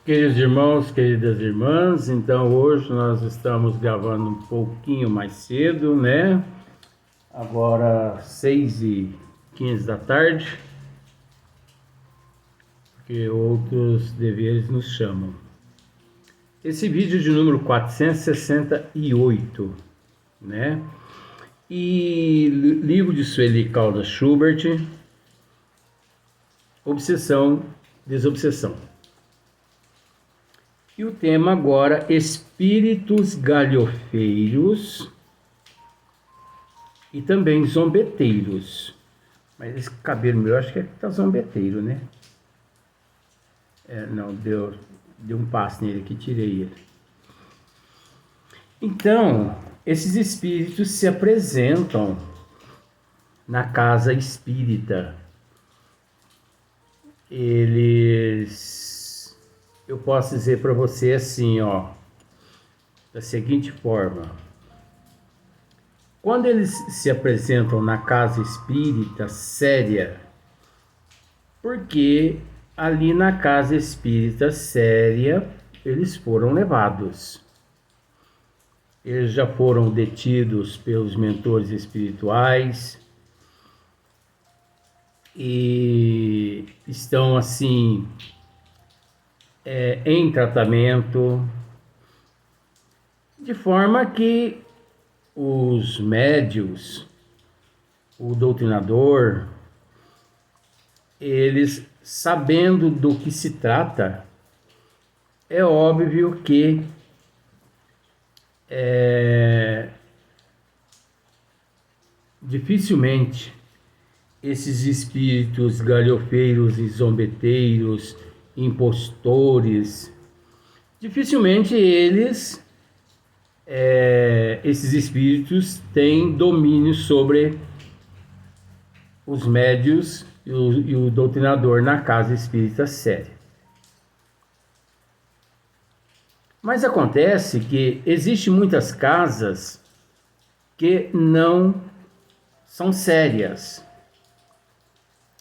Queridos irmãos, queridas irmãs, então hoje nós estamos gravando um pouquinho mais cedo, né? Agora 6h15 da tarde, porque outros deveres nos chamam. Esse vídeo de número 468, né? E livro de Sueli Caldas Schubert, Obsessão, Desobsessão. E o tema agora, espíritos galhofeiros e também zombeteiros. Mas esse cabelo meu, acho que tá zombeteiro, né? Não, deu um passe nele que tirei ele. Então, esses espíritos se apresentam na casa espírita. Eu posso dizer para você assim, ó, da seguinte forma: quando eles se apresentam na casa espírita séria, porque ali na casa espírita séria eles foram levados. Eles já foram detidos pelos mentores espirituais e estão assim em tratamento, de forma que os médios, o doutrinador, eles, sabendo do que se trata, é óbvio que dificilmente esses espíritos galhofeiros e zombeteiros, impostores, dificilmente esses espíritos têm domínio sobre os médios e o doutrinador na casa espírita séria. Mas acontece que existem muitas casas que não são sérias.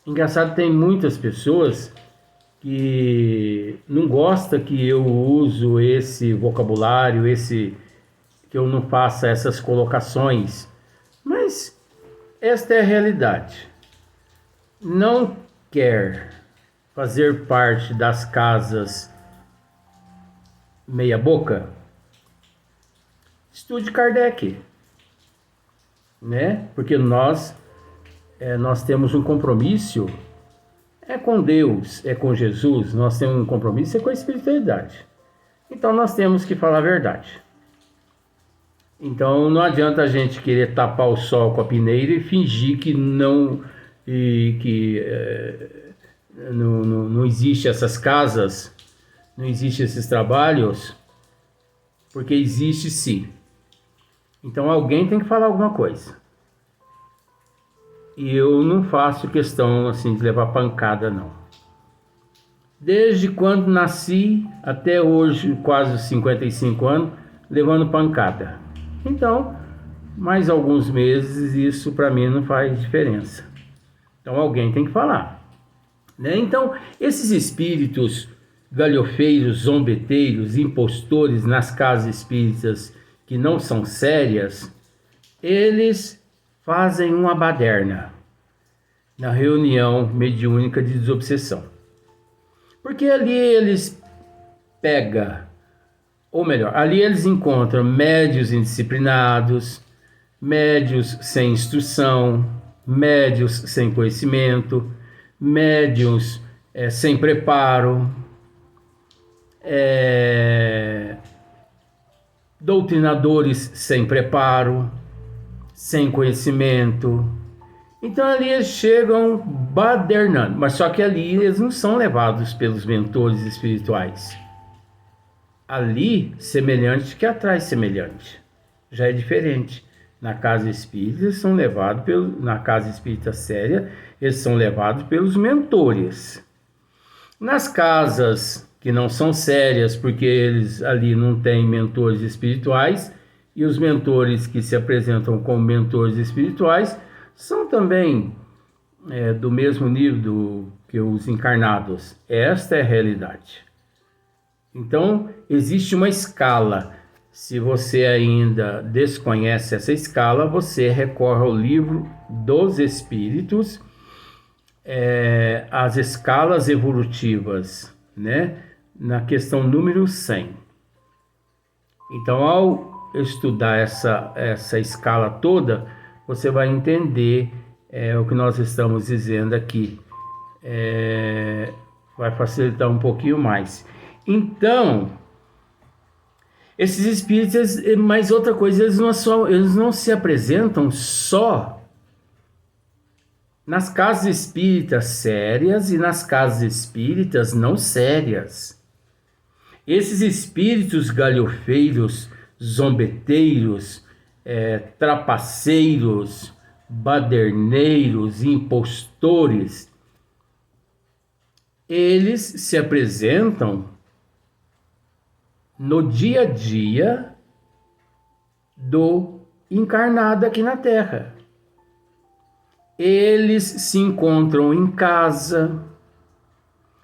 Engraçado, tem muitas pessoas que não gostam que eu uso esse vocabulário, que eu não faça essas colocações. Mas esta é a realidade. Não quer fazer parte das casas meia boca? Estude Kardec, né? Porque nós temos um compromisso, com Deus, com Jesus, nós temos um compromisso com a espiritualidade. Então nós temos que falar a verdade. Então não adianta a gente querer tapar o sol com a peneira e fingir que não existe essas casas, não existe esses trabalhos, porque existe sim. Então alguém tem que falar alguma coisa. E eu não faço questão assim de levar pancada, não. Desde quando nasci até hoje, quase 55 anos, levando pancada. Então, mais alguns meses, isso para mim não faz diferença. Então alguém tem que falar, né? Então, esses espíritos galhofeiros, zombeteiros, impostores nas casas espíritas que não são sérias, eles fazem uma baderna na reunião mediúnica de desobsessão. Porque ali eles ali eles encontram médios indisciplinados, médios sem instrução, médios sem conhecimento, médios sem preparo, doutrinadores sem preparo, sem conhecimento. Então ali eles chegam badernando, mas só que ali eles não são levados pelos mentores espirituais. Ali, semelhante que atrai semelhante. Já é diferente. Na casa espírita, eles são levados na casa espírita séria, eles são levados pelos mentores. Nas casas que não são sérias, porque eles ali não têm mentores espirituais, e os mentores que se apresentam como mentores espirituais são também do mesmo nível que os encarnados. Esta é a realidade. Então, existe uma escala. Se você ainda desconhece essa escala, você recorre ao livro dos Espíritos, as escalas evolutivas, né? Na questão número 100. Então, ao estudar essa escala toda, você vai entender o que nós estamos dizendo aqui. Vai facilitar um pouquinho mais. Então, esses espíritos, mas outra coisa, eles não se apresentam só nas casas espíritas sérias e nas casas espíritas não sérias. Esses espíritos galhofeiros, zombeteiros, trapaceiros, baderneiros, impostores, eles se apresentam no dia a dia do encarnado aqui na Terra. Eles se encontram em casa,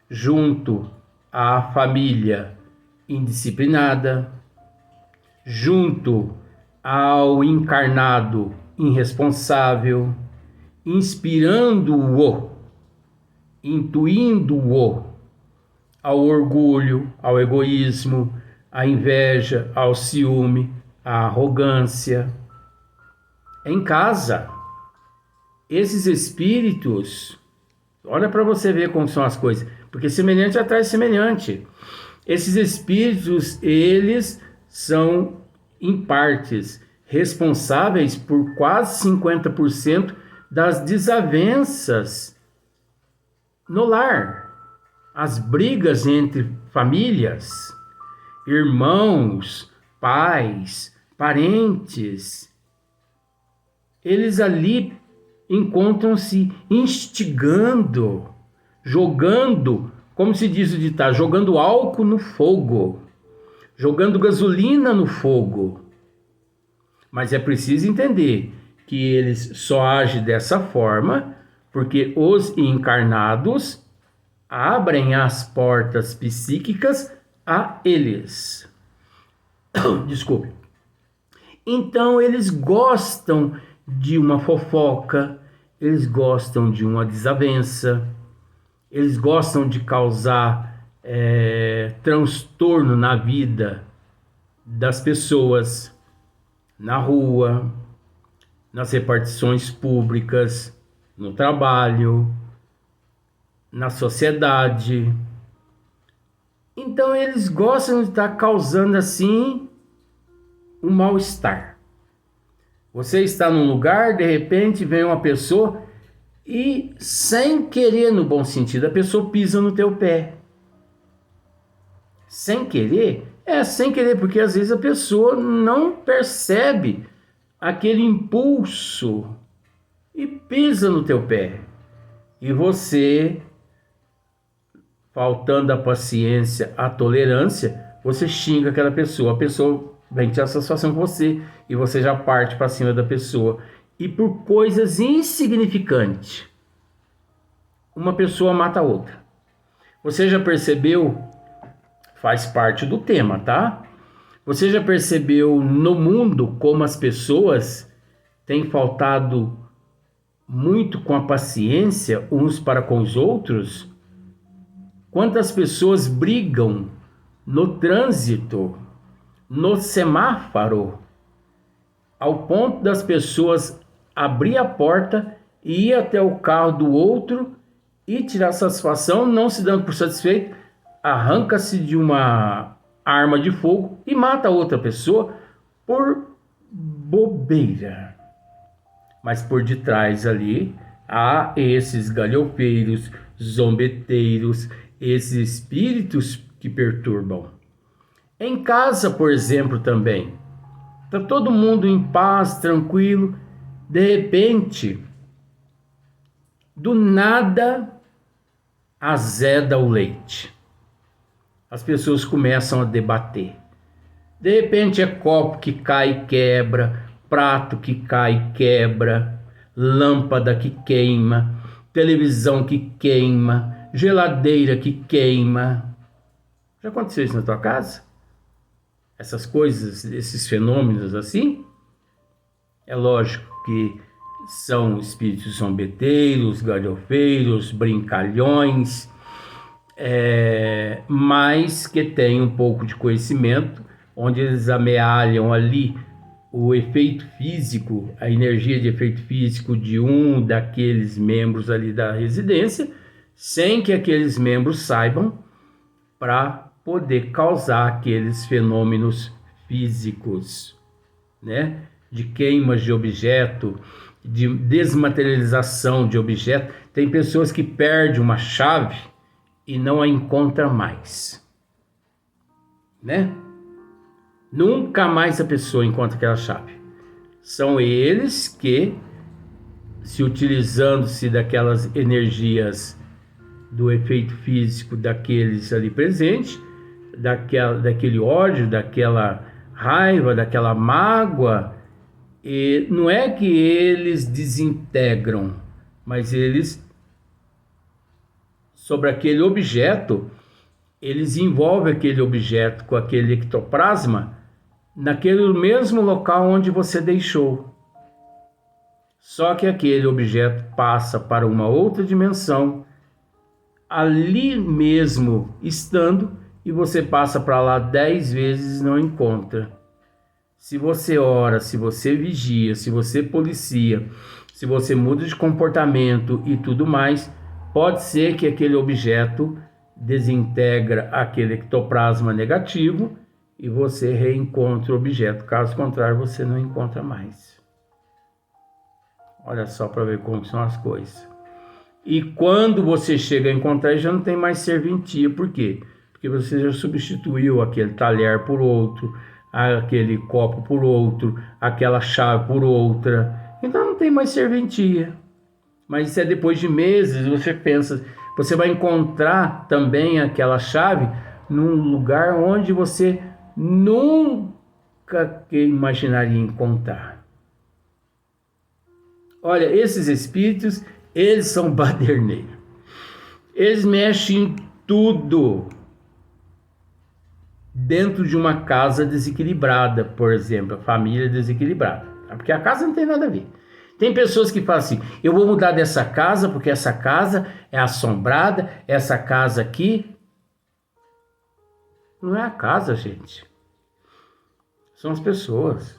junto à família indisciplinada, junto ao encarnado irresponsável, inspirando-o, intuindo-o ao orgulho, ao egoísmo, à inveja, ao ciúme, à arrogância. Em casa, esses espíritos, olha para você ver como são as coisas, porque semelhante atrai semelhante. Esses espíritos, eles são, em partes, responsáveis por quase 50% das desavenças no lar. As brigas entre famílias, irmãos, pais, parentes, eles ali encontram-se instigando, jogando, como se diz o ditado, jogando álcool no fogo, jogando gasolina no fogo. Mas é preciso entender que eles só agem dessa forma porque os encarnados abrem as portas psíquicas a eles. Desculpe. Então eles gostam de uma fofoca, eles gostam de uma desavença, eles gostam de causar transtorno na vida das pessoas, na rua, nas repartições públicas, no trabalho, na sociedade. Então eles gostam de estar causando assim um mal-estar. Você está num lugar, de repente vem uma pessoa e, sem querer, no bom sentido, a pessoa pisa no teu pé. Sem querer? Sem querer, porque às vezes a pessoa não percebe aquele impulso e pisa no teu pé. E você, faltando a paciência, a tolerância, você xinga aquela pessoa. A pessoa vem tirar satisfação com você e você já parte para cima da pessoa. E por coisas insignificantes, uma pessoa mata a outra. Você já percebeu? Faz parte do tema, tá? Você já percebeu no mundo como as pessoas têm faltado muito com a paciência uns para com os outros? Quantas pessoas brigam no trânsito, no semáforo, ao ponto das pessoas abrir a porta e ir até o carro do outro e tirar satisfação, não se dando por satisfeito, arranca-se de uma arma de fogo e mata a outra pessoa por bobeira. Mas por detrás ali há esses galhofeiros, zombeteiros, esses espíritos que perturbam. Em casa, por exemplo, também. Está todo mundo em paz, tranquilo. De repente, do nada, azeda o leite. As pessoas começam a debater. De repente é copo que cai e quebra, prato que cai e quebra, lâmpada que queima, televisão que queima, geladeira que queima. Já aconteceu isso na tua casa? Essas coisas, esses fenômenos assim? É lógico que são espíritos zombeteiros, galhofeiros, brincalhões, mas que têm um pouco de conhecimento, onde eles amealham ali o efeito físico, a energia de efeito físico de um daqueles membros ali da residência, sem que aqueles membros saibam, para poder causar aqueles fenômenos físicos, né? De queimas de objeto, de desmaterialização de objeto. Tem pessoas que perdem uma chave e não a encontram mais, né? Nunca mais a pessoa encontra aquela chave. São eles que, se utilizando-se daquelas energias do efeito físico daqueles ali presentes, daquele ódio, daquela raiva, daquela mágoa, e não é que eles desintegram, mas eles, sobre aquele objeto, eles envolvem aquele objeto com aquele ectoplasma naquele mesmo local onde você deixou. Só que aquele objeto passa para uma outra dimensão, ali mesmo estando, e você passa para lá 10 vezes e não encontra. Se você ora, se você vigia, se você policia, se você muda de comportamento e tudo mais, pode ser que aquele objeto desintegra aquele ectoplasma negativo e você reencontre o objeto. Caso contrário, você não encontra mais. Olha só para ver como são as coisas. E quando você chega a encontrar, já não tem mais serventia. Por quê? Porque você já substituiu aquele talher por outro, aquele copo por outro, aquela chave por outra. Então não tem mais serventia. Mas isso é depois de meses, você pensa, você vai encontrar também aquela chave num lugar onde você nunca imaginaria encontrar. Olha, esses espíritos, eles são baderneiros. Eles mexem em tudo dentro de uma casa desequilibrada, por exemplo, a família desequilibrada. Porque a casa não tem nada a ver. Tem pessoas que falam assim, eu vou mudar dessa casa porque essa casa é assombrada, essa casa aqui... Não é a casa, gente. São as pessoas.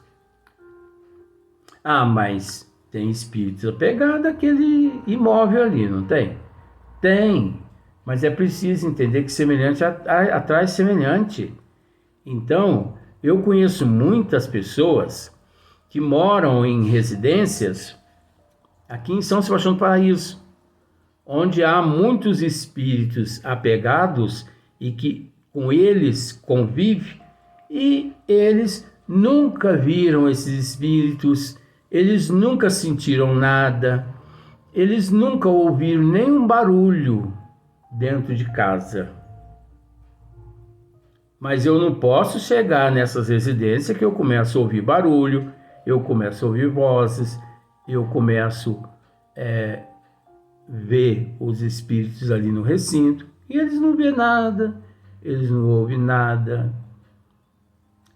Ah, mas tem espíritos apegados àquele imóvel ali, não tem? Tem. Mas é preciso entender que semelhante atrai semelhante. Então, eu conheço muitas pessoas que moram em residências aqui em São Sebastião do Paraíso, onde há muitos espíritos apegados e que com eles convive, e eles nunca viram esses espíritos, eles nunca sentiram nada, eles nunca ouviram nenhum barulho dentro de casa. Mas eu não posso chegar nessas residências que eu começo a ouvir barulho, eu começo a ouvir vozes, eu começo a ver os espíritos ali no recinto, e eles não vêem nada, eles não ouvem nada,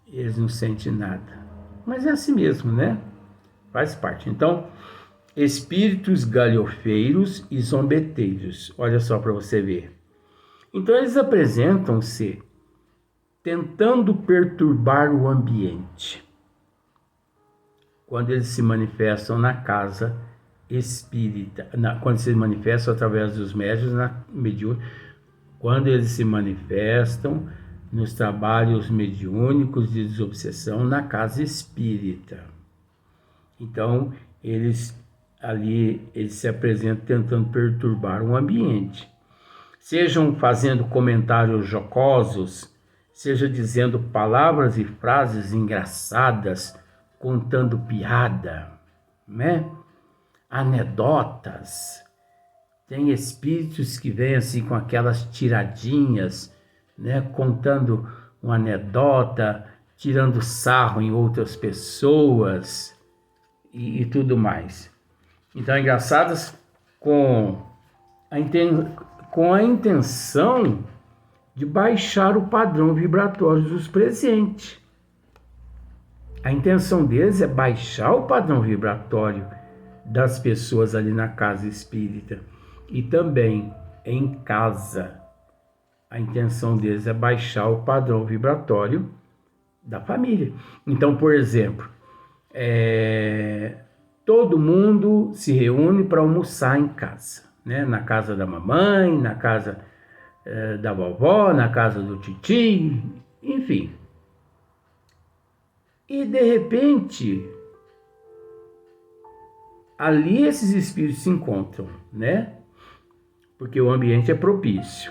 eles não sentem nada. Mas é assim mesmo, né? Faz parte. Então, espíritos galhofeiros e zombeteiros. Olha só para você ver. Então, eles apresentam-se tentando perturbar o ambiente. Quando eles se manifestam na casa espírita, quando se manifestam através dos médiuns mediúnicos, quando eles se manifestam nos trabalhos mediúnicos de desobsessão na casa espírita. Então, eles se apresentam tentando perturbar o ambiente. Sejam fazendo comentários jocosos, seja dizendo palavras e frases engraçadas, contando piada, né? Anedotas. Tem espíritos que vêm assim com aquelas tiradinhas, né? Contando uma anedota, tirando sarro em outras pessoas e tudo mais. Então, engraçadas com a intenção de baixar o padrão vibratório dos presentes. A intenção deles é baixar o padrão vibratório das pessoas ali na casa espírita e também em casa. A intenção deles é baixar o padrão vibratório da família. Então, por exemplo, todo mundo se reúne para almoçar em casa, né? Na casa da mamãe, na casa da vovó, na casa do titio, enfim. E de repente, ali esses espíritos se encontram, né? Porque o ambiente é propício.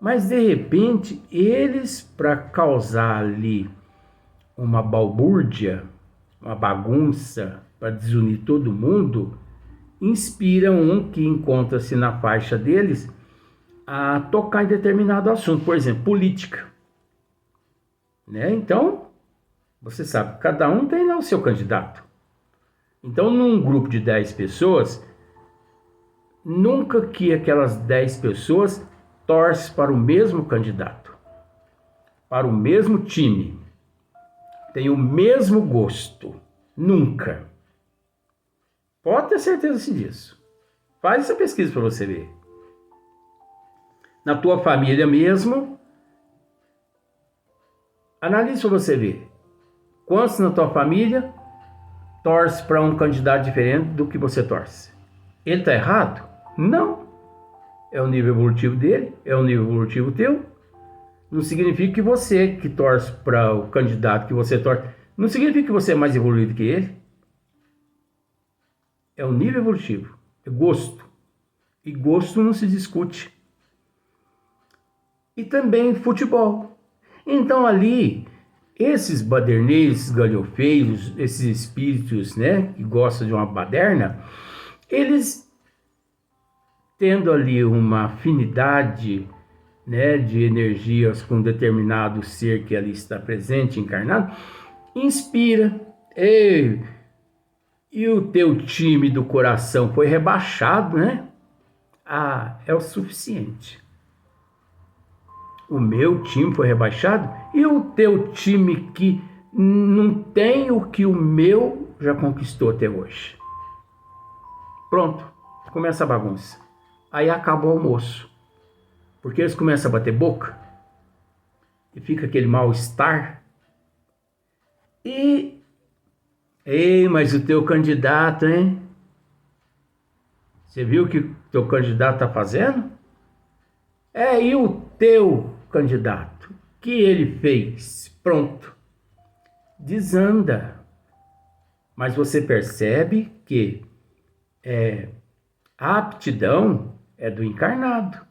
Mas de repente, eles, para causar ali uma balbúrdia, uma bagunça, para desunir todo mundo, inspiram um que encontra-se na faixa deles a tocar em determinado assunto, por exemplo, política. Né? Então, você sabe, cada um tem lá o seu candidato. Então, num grupo de 10 pessoas, nunca que aquelas 10 pessoas torcem para o mesmo candidato, para o mesmo time, tem o mesmo gosto. Nunca. Pode ter certeza disso. Faz essa pesquisa para você ver. Na tua família mesmo, analise para você ver. Quantos na tua família torce para um candidato diferente do que você torce? Ele está errado? Não. É o nível evolutivo dele, é o nível evolutivo teu. Não significa que você que torce para o candidato que você torce, não significa que você é mais evoluído que ele. É o nível evolutivo, é gosto. E gosto não se discute. E também futebol. Então ali, esses baderneiros, esses galhofeiros, esses espíritos, né, que gostam de uma baderna, eles tendo ali uma afinidade, né, de energias com um determinado ser que ali está presente, encarnado, inspira. Ei, e o teu time do coração foi rebaixado, né? Ah, é o suficiente. O meu time foi rebaixado e o teu time que não tem o que o meu já conquistou até hoje. Pronto, começa a bagunça. Aí acaba o almoço. Porque eles começam a bater boca e fica aquele mal-estar. Ei, mas o teu candidato, hein? Você viu o que o teu candidato está fazendo? E o teu candidato? O que ele fez? Pronto. Desanda. Mas você percebe que a aptidão é do encarnado.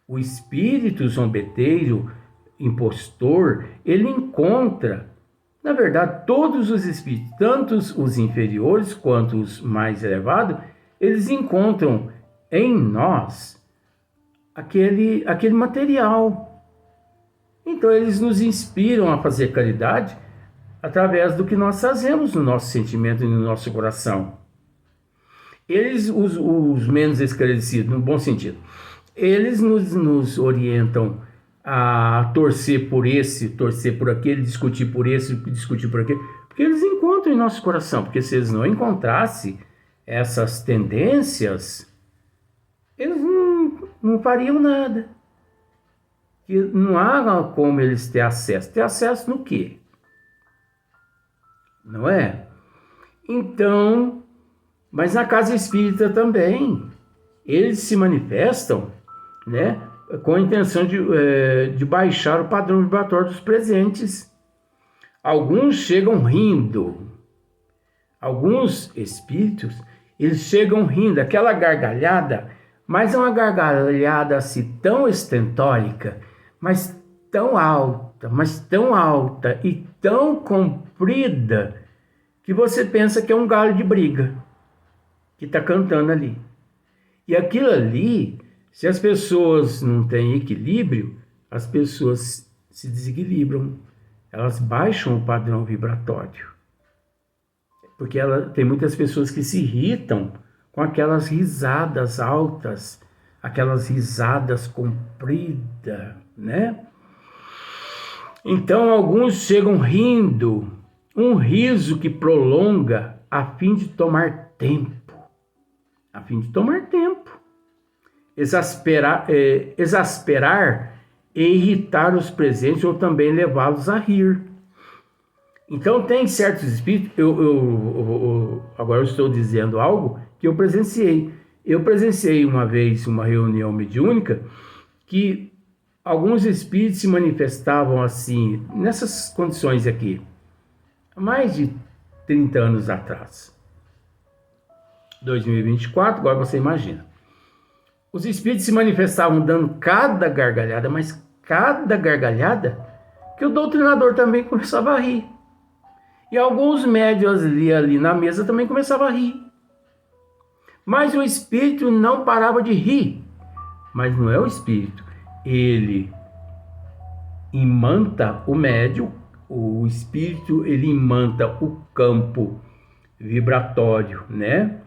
O espírito zombeteiro, impostor, ele encontra, na verdade, todos os espíritos, tanto os inferiores quanto os mais elevados, eles encontram em nós aquele material. Então eles nos inspiram a fazer caridade através do que nós fazemos no nosso sentimento e no nosso coração. Eles, os menos esclarecidos, no bom sentido, eles nos orientam a torcer por esse, torcer por aquele, discutir por esse, discutir por aquele, porque eles encontram em nosso coração, porque se eles não encontrassem essas tendências, eles não fariam nada. Que não há como eles ter acesso. Ter acesso no quê? Não é? Então, mas na casa espírita também, eles se manifestam, né, com a intenção de baixar o padrão vibratório dos presentes. Alguns chegam rindo. Alguns espíritos, eles chegam rindo, aquela gargalhada, mas é uma gargalhada assim tão estentórica, mas tão alta e tão comprida, que você pensa que é um galho de briga que está cantando ali. E aquilo ali, se as pessoas não têm equilíbrio, as pessoas se desequilibram, elas baixam o padrão vibratório. Porque tem muitas pessoas que se irritam com aquelas risadas altas, aquelas risadas compridas. né? Então alguns chegam rindo, um riso que prolonga a fim de tomar tempo. A fim de tomar tempo. Exasperar e irritar os presentes ou também levá-los a rir. Então tem certos espíritos, agora eu estou dizendo algo que eu presenciei. Eu presenciei uma vez uma reunião mediúnica que alguns espíritos se manifestavam assim, nessas condições aqui, há mais de 30 anos atrás. 2024, agora você imagina. Os espíritos se manifestavam dando cada gargalhada, mas cada gargalhada, que o doutrinador também começava a rir. E alguns médiuns ali na mesa também começavam a rir. Mas o espírito não parava de rir. Mas não é o espírito. Ele imanta o médium, o espírito, ele imanta o campo vibratório, né?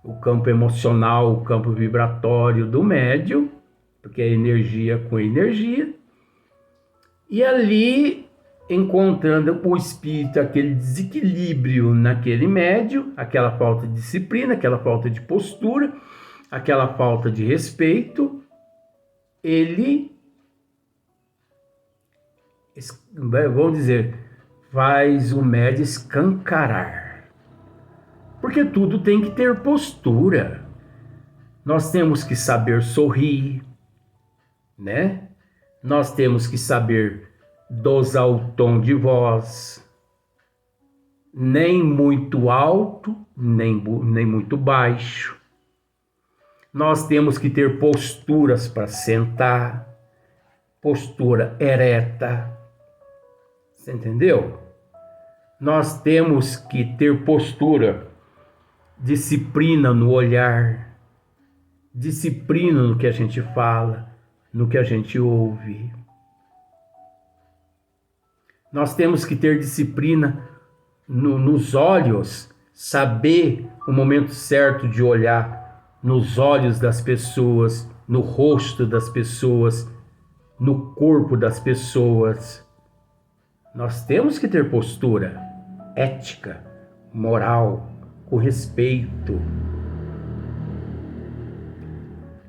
O campo emocional, o campo vibratório do médium, porque é energia com energia. E ali, encontrando o espírito, aquele desequilíbrio naquele médium, aquela falta de disciplina, aquela falta de postura, aquela falta de respeito, ele, vamos dizer, faz o médium escancarar. Porque tudo tem que ter postura. Nós temos que saber sorrir, né? Nós temos que saber dosar o tom de voz, nem muito alto, nem muito baixo. Nós temos que ter posturas para sentar, postura ereta. Você entendeu? Nós temos que ter postura, disciplina no olhar, disciplina no que a gente fala, no que a gente ouve. Nós temos que ter disciplina nos olhos, saber o momento certo de olhar nos olhos das pessoas, no rosto das pessoas, no corpo das pessoas. Nós temos que ter postura, ética, moral, com respeito.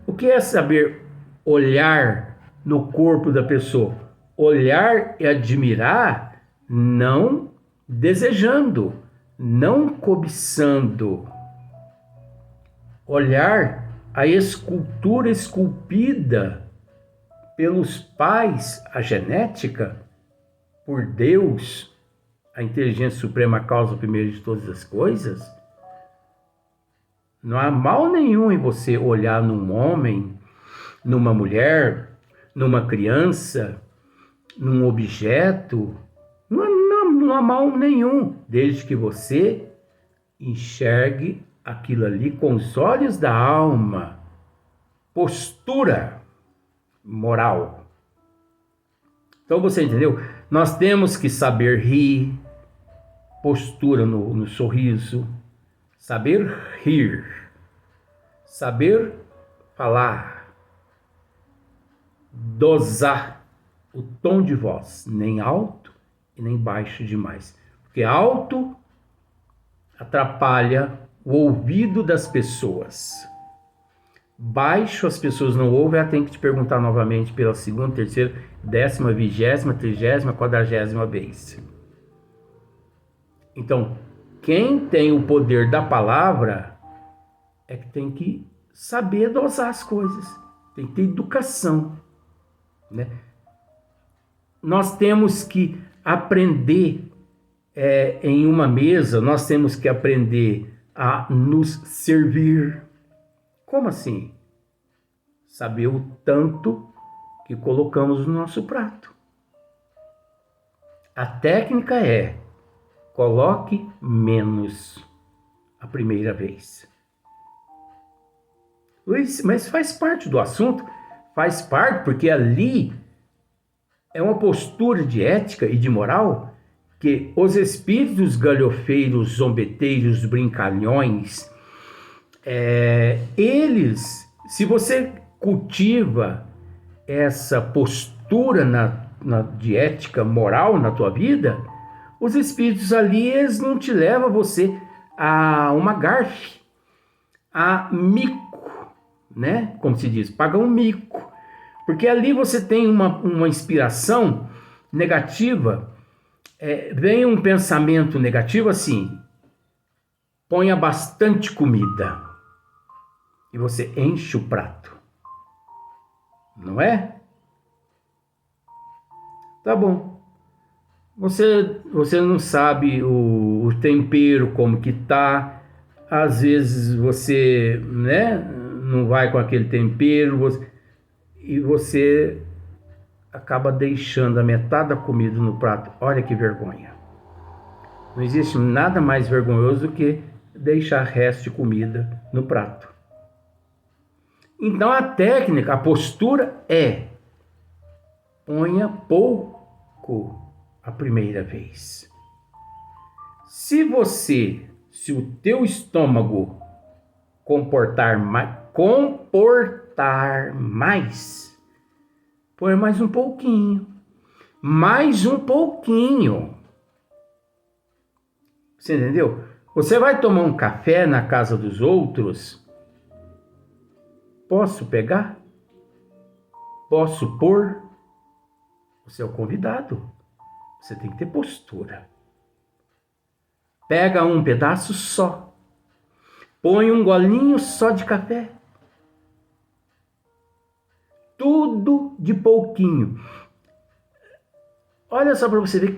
O que é saber olhar no corpo da pessoa? Olhar e admirar, não desejando, não cobiçando. Olhar a escultura esculpida pelos pais, a genética, por Deus, a inteligência suprema, causa primeira de todas as coisas. Não há mal nenhum em você olhar num homem, numa mulher, numa criança, num objeto. Não há mal nenhum, desde que você enxergue aquilo ali com os olhos da alma. Postura moral. Então você entendeu? Nós temos que saber rir, postura no sorriso, saber rir, saber falar, dosar o tom de voz, nem alto e nem baixo demais, porque alto atrapalha o ouvido das pessoas. Baixo as pessoas não ouvem, ela tem que te perguntar novamente pela segunda, terceira, 10ª, 20ª, 30ª, 40ª vez. Então, quem tem o poder da palavra é que tem que saber dosar as coisas, tem que ter educação, né? Nós temos que aprender em uma mesa, nós temos que aprender a nos servir. Como assim? Saber o tanto que colocamos no nosso prato. A técnica é: coloque menos a primeira vez. Luiz, mas faz parte do assunto? Faz parte, porque ali é uma postura de ética e de moral que os espíritos galhofeiros, zombeteiros, brincalhões, eles, se você cultiva essa postura postura na diética moral na tua vida, os espíritos ali, eles não te levam você a uma garfe, a mico, né? Como se diz, paga um mico. Porque ali você tem uma inspiração negativa, vem um pensamento negativo assim, ponha bastante comida e você enche o prato, não é? Tá bom. Você não sabe o tempero como que tá. Às vezes você, né, não vai com aquele tempero e você acaba deixando a metade da comida no prato. Olha que vergonha. Não existe nada mais vergonhoso do que deixar resto de comida no prato. Então a técnica, a postura é: ponha pouco a primeira vez. Se o teu estômago comportar mais, põe mais um pouquinho. Mais um pouquinho. Você entendeu? Você vai tomar um café na casa dos outros? Posso pegar? Posso pôr? Você é o convidado. Você tem que ter postura. Pega um pedaço só. Põe um golinho só de café. Tudo de pouquinho. Olha só para você ver que